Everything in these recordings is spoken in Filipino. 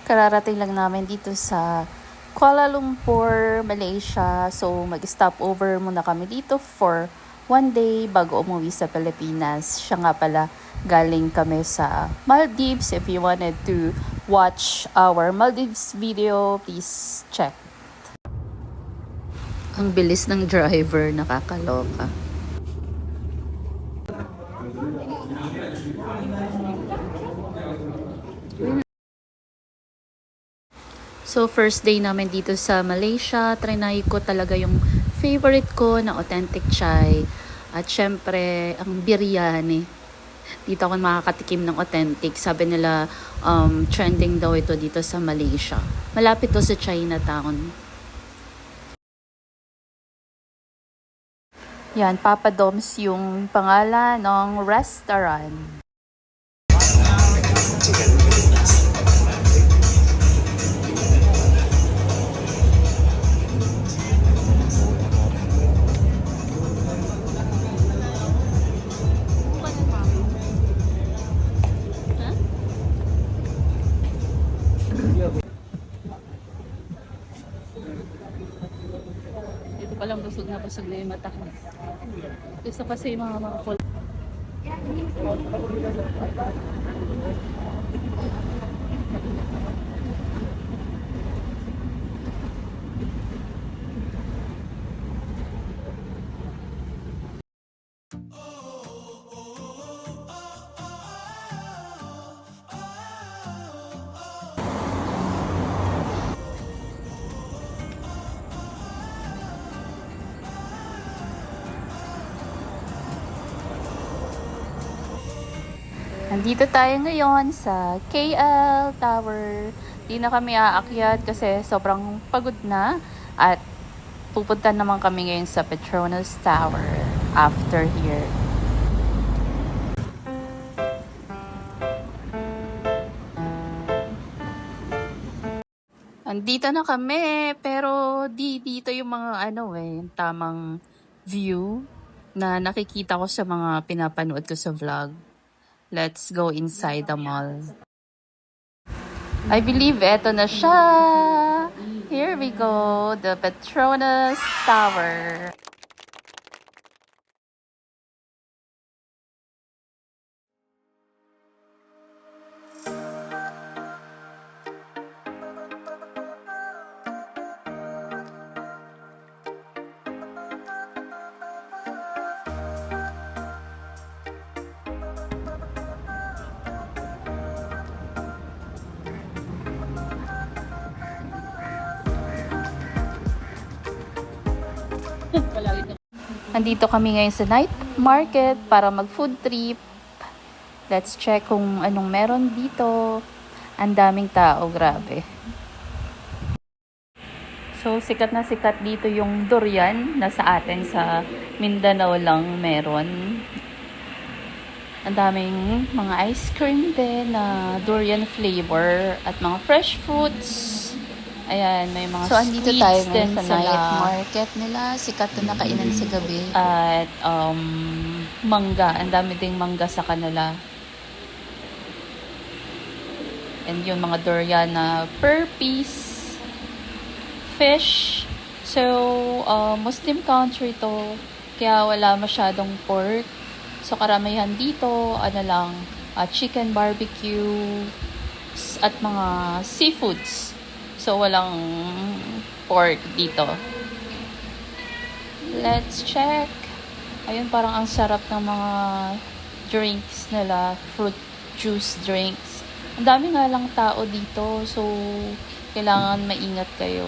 Kararating lang namin dito sa Kuala Lumpur, Malaysia. So, mag-stop over muna kami dito for 1 day bago umuwi sa Pilipinas. Siya nga pala, galing kami sa Maldives. If you wanted to watch our Maldives video, please check. Ang bilis ng driver, nakakaloka. So, first day namin dito sa Malaysia, trinay ko talaga yung favorite ko na authentic chai. At syempre, ang biryani. Dito ako makakatikim ng authentic. Sabi nila, trending daw ito dito sa Malaysia. Malapit to sa Chinatown. Yan, Papa Dom's yung pangalan ng restaurant. Dito palang busog na yung mata ko. Gusto kasi yung mga kulay. Nandito tayo ngayon sa KL Tower. Di na kami aakyat kasi sobrang pagod na. At pupunta naman kami ngayon sa Petronas Tower after here. Andito na kami, pero dito yung mga yung tamang view na nakikita ko sa mga pinapanood ko sa vlog. Let's go inside the mall. I believe eto na siya. Here we go, the Petronas Tower. Andito kami ngayon sa night market para mag food trip. Let's check kung anong meron dito. Ang daming tao, grabe. So, sikat na sikat dito yung durian na sa atin sa Mindanao lang meron. Ang daming mga ice cream din na durian flavor at mga fresh fruits. Ayan, may mga andito tayo din sa night market nila. Sikat na kainan sa gabi. At mangga. Ang dami ding mangga sa kanila. And yung mga durian na per piece. Fish. So, Muslim country to. Kaya wala masyadong pork. So, karamihan dito, chicken barbecue at mga seafoods. So, walang pork dito. Let's check. Ayun, parang ang sarap ng mga drinks nila. Fruit juice drinks. Ang dami nga lang tao dito. So, kailangan maingat kayo.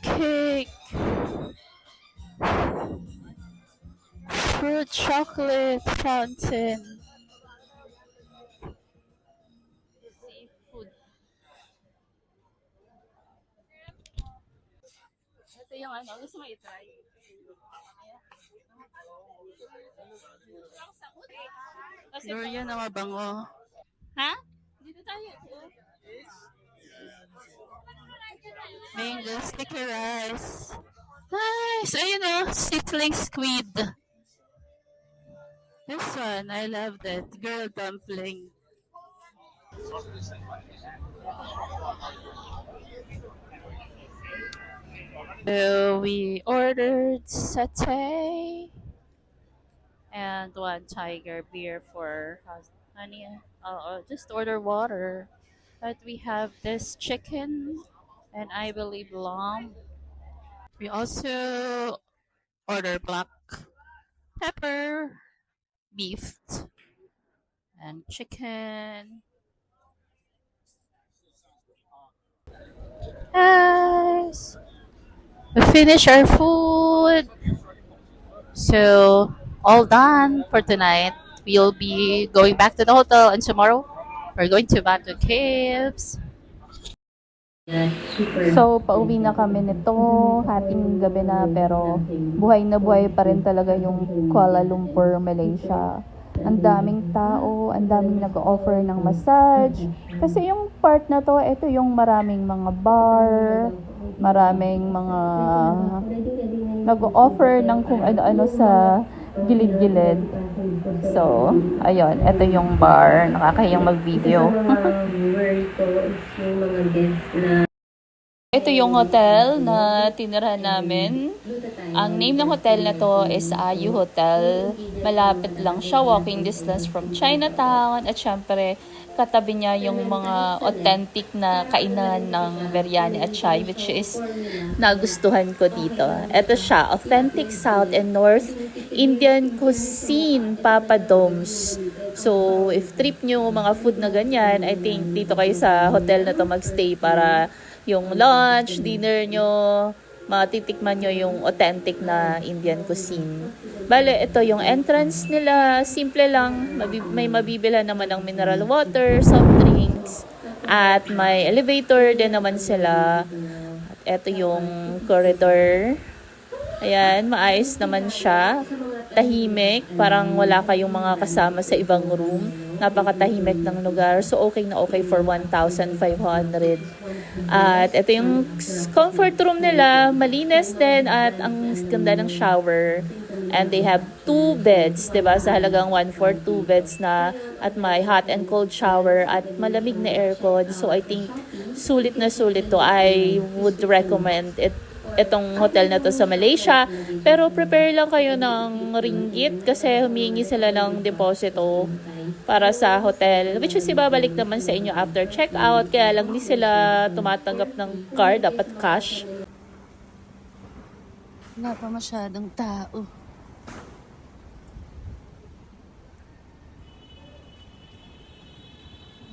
Cake, fruit chocolate fountain, seafood. Ito yung gusto mo i-try? Durian na mabango. Ha? Dito Mango sticky rice. Nice! Ayun o, sisling squid. This one, I love that. Girl dumpling. So we ordered satay and one tiger beer for honey. Just order water. But we have this chicken and I believe lamb. We also order black pepper, beef, and chicken. Guys, we finish our food. So, all done for tonight. We'll be going back to the hotel and tomorrow we're going to Batu Caves. So, pauwi na kami nito. Hating gabi na pero buhay na buhay pa rin talaga yung Kuala Lumpur, Malaysia. Ang daming tao, ang daming nag-offer ng massage. Kasi yung part na to, ito yung maraming mga bar, maraming mga nag-offer ng kung ano-ano sa gilid-gilid. So, ayun, ito yung bar. Nakakahiyang mag-video. Ito yung hotel na tinirahan namin. Ang name ng hotel na to is Ayu Hotel. Malapit lang siya, walking distance from Chinatown. At syempre, katabi niya yung mga authentic na kainan ng biryani at chai, which is nagustuhan ko dito. Ito siya, authentic South and North Indian cuisine, Papa Doms. So, if trip nyo mga food na ganyan, I think dito kayo sa hotel na to magstay para yung lunch, dinner nyo, matitikman nyo yung authentic na Indian cuisine. Bale, ito yung entrance nila. Simple lang. May mabibila naman ng mineral water, soft drinks, at may elevator din naman sila. At ito yung corridor. Ayan, maayos naman siya. Tahimik. Parang wala kayong mga kasama sa ibang room. Napakatahimik ng lugar. So, okay na okay for 1,500. At ito yung comfort room nila. Malinis din at ang ganda ng shower. And they have 2 beds, diba? Sa halagang 1 for 2 beds na at may hot and cold shower at malamig na aircon. So, I think sulit na sulit to. I would recommend itong hotel na to sa Malaysia. Pero prepare lang kayo ng ringgit kasi humingi sila ng deposito para sa hotel, which is ibabalik naman sa inyo after check-out. Kaya lang di sila tumatanggap ng card, dapat cash. Wala pa masyadong tao.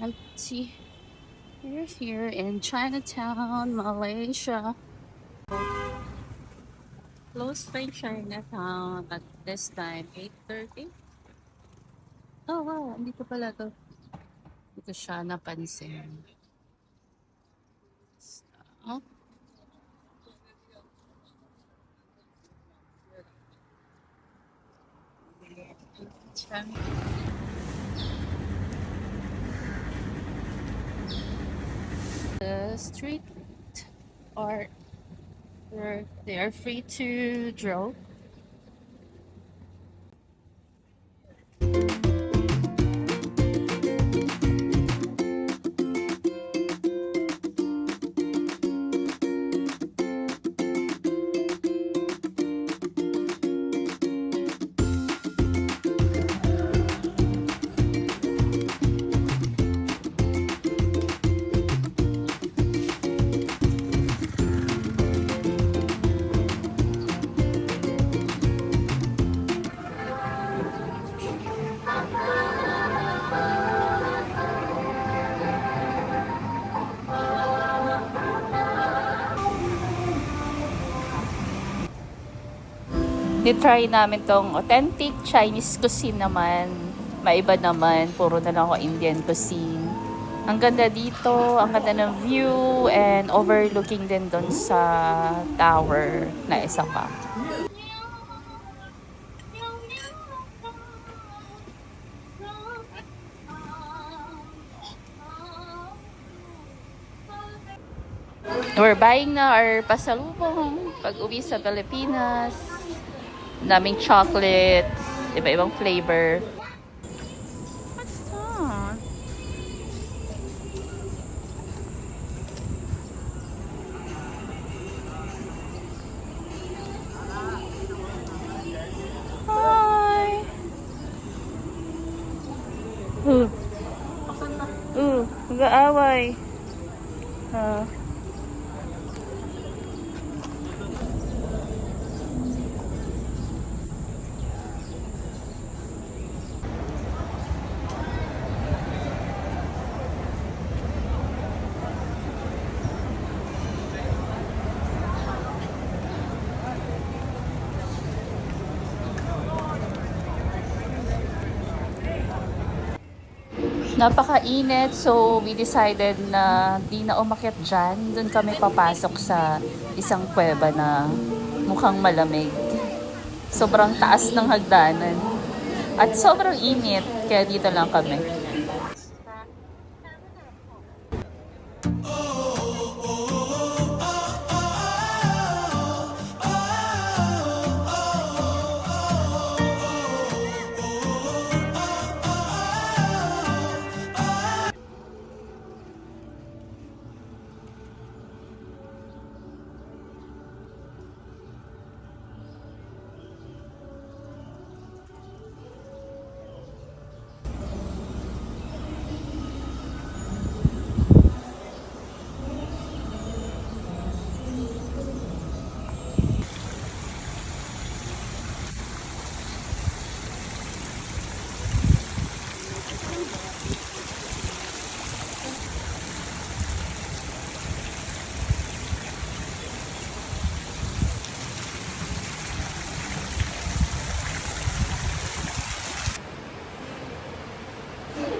Let's see. We're here in Chinatown, Malaysia. Close by Chinatown at this time, 8:30. Oh wow, andito pala to. Dito siya napansin. So, the street art, they are free to draw. Try namin tong authentic Chinese cuisine naman. Maiba naman, puro na lang ako Indian cuisine. Ang ganda dito, ang ganda ng view, and overlooking din doon sa tower na isa pa. We're buying na our pasalubong pag-uwi sa Pilipinas. Ang daming chocolates, iba-ibang flavor. What's that? Hi! Mag-aaway. Napakainit, so we decided na di na umakyat dyan. Doon kami papasok sa isang kuweba na mukhang malamig. Sobrang taas ng hagdanan. At sobrang init, kaya dito lang kami.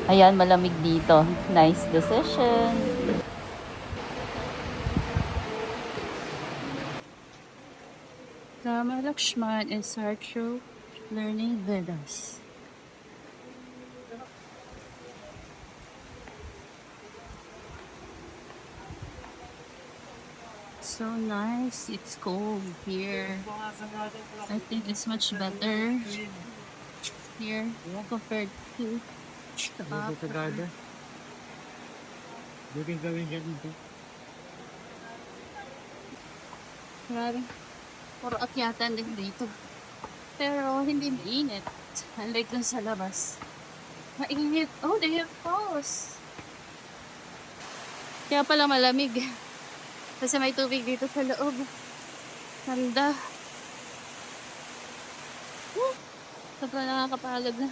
Ayan, malamig dito. Nice decision. Rama Lakshman and Sartro learning Vedas. So nice. It's cold here. I think it's much better here compared to the upper. Grabe. Puro akyatan din dito. Pero hindi mainit. Unlike dun sa labas. Mainit. Oh, they have falls. Kaya pala malamig. Kasi may tubig dito sa loob. Ganda. Sobrang nakakapagod na.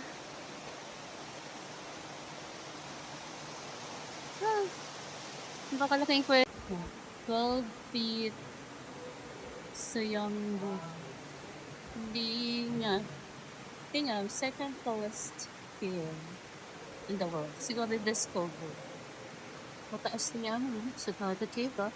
Napakalaking kwento. 12 feet sa Yangbu. Hindi nga. Tingnan, second tallest hill in the world. Siguro discover. Mataas niya sa Tata Cave, ah.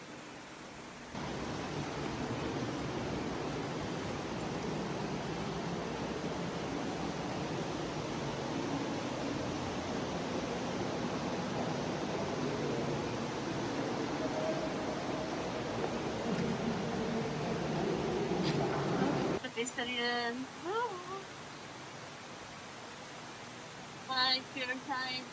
Pedestrian. Oh. Hi, pure time.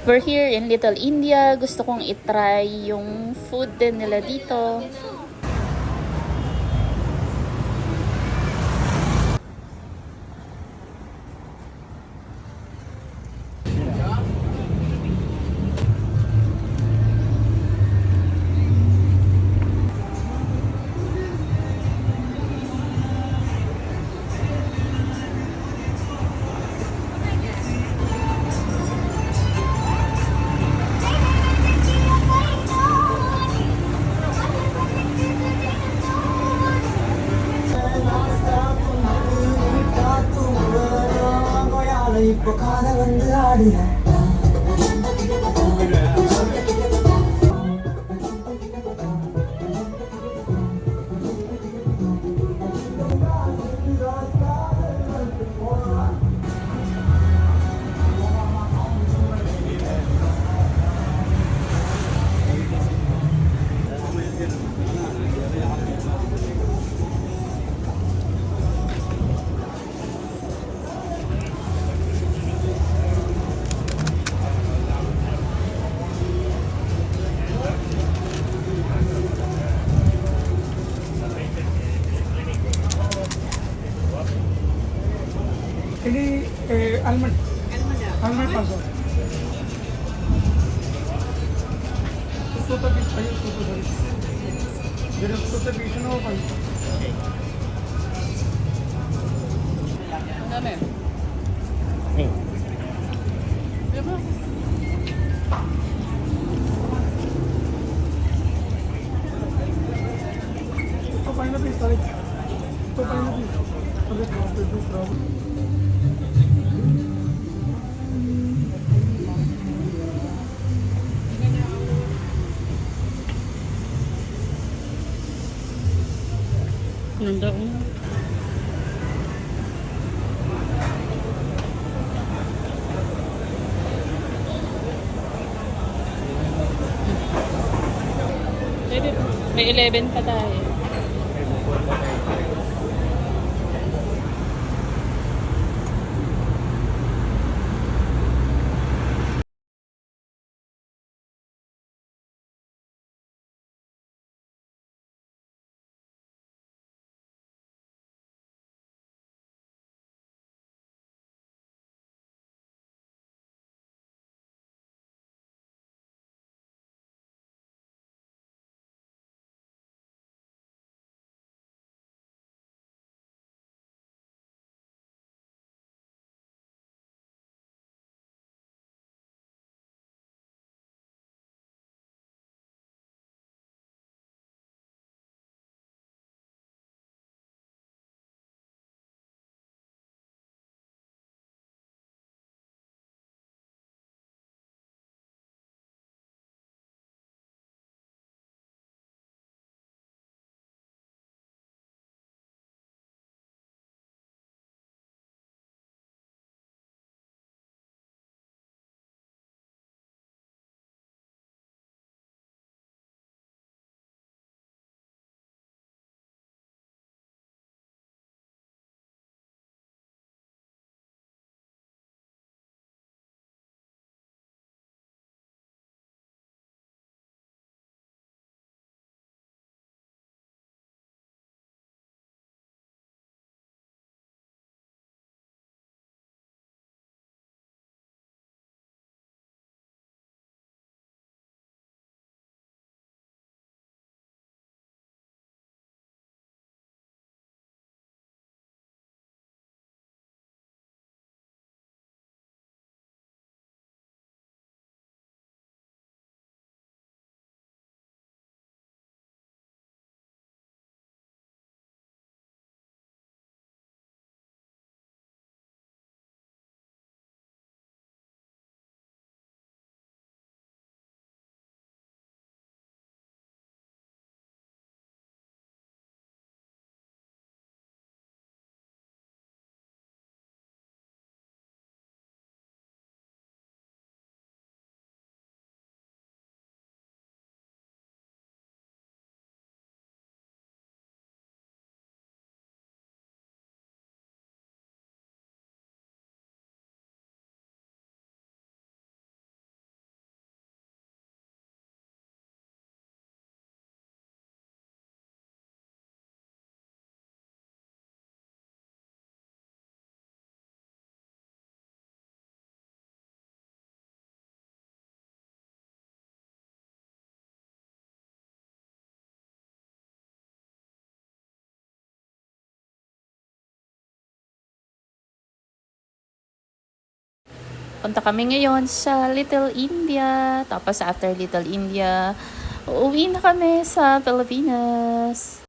We're here in Little India. Gusto kong itry yung food din nila dito. இப்போ காதை வந்து ஆடுற Ini almond. Almond also. Tutup is five. There is tutup is no five. Dami. Diba? So five rupees, sorry. So 5 rupees. Okay, Nandoon. May 11 pa tayo. Punta kami ngayon sa Little India. Tapos after Little India, uuwi na kami sa Pilipinas.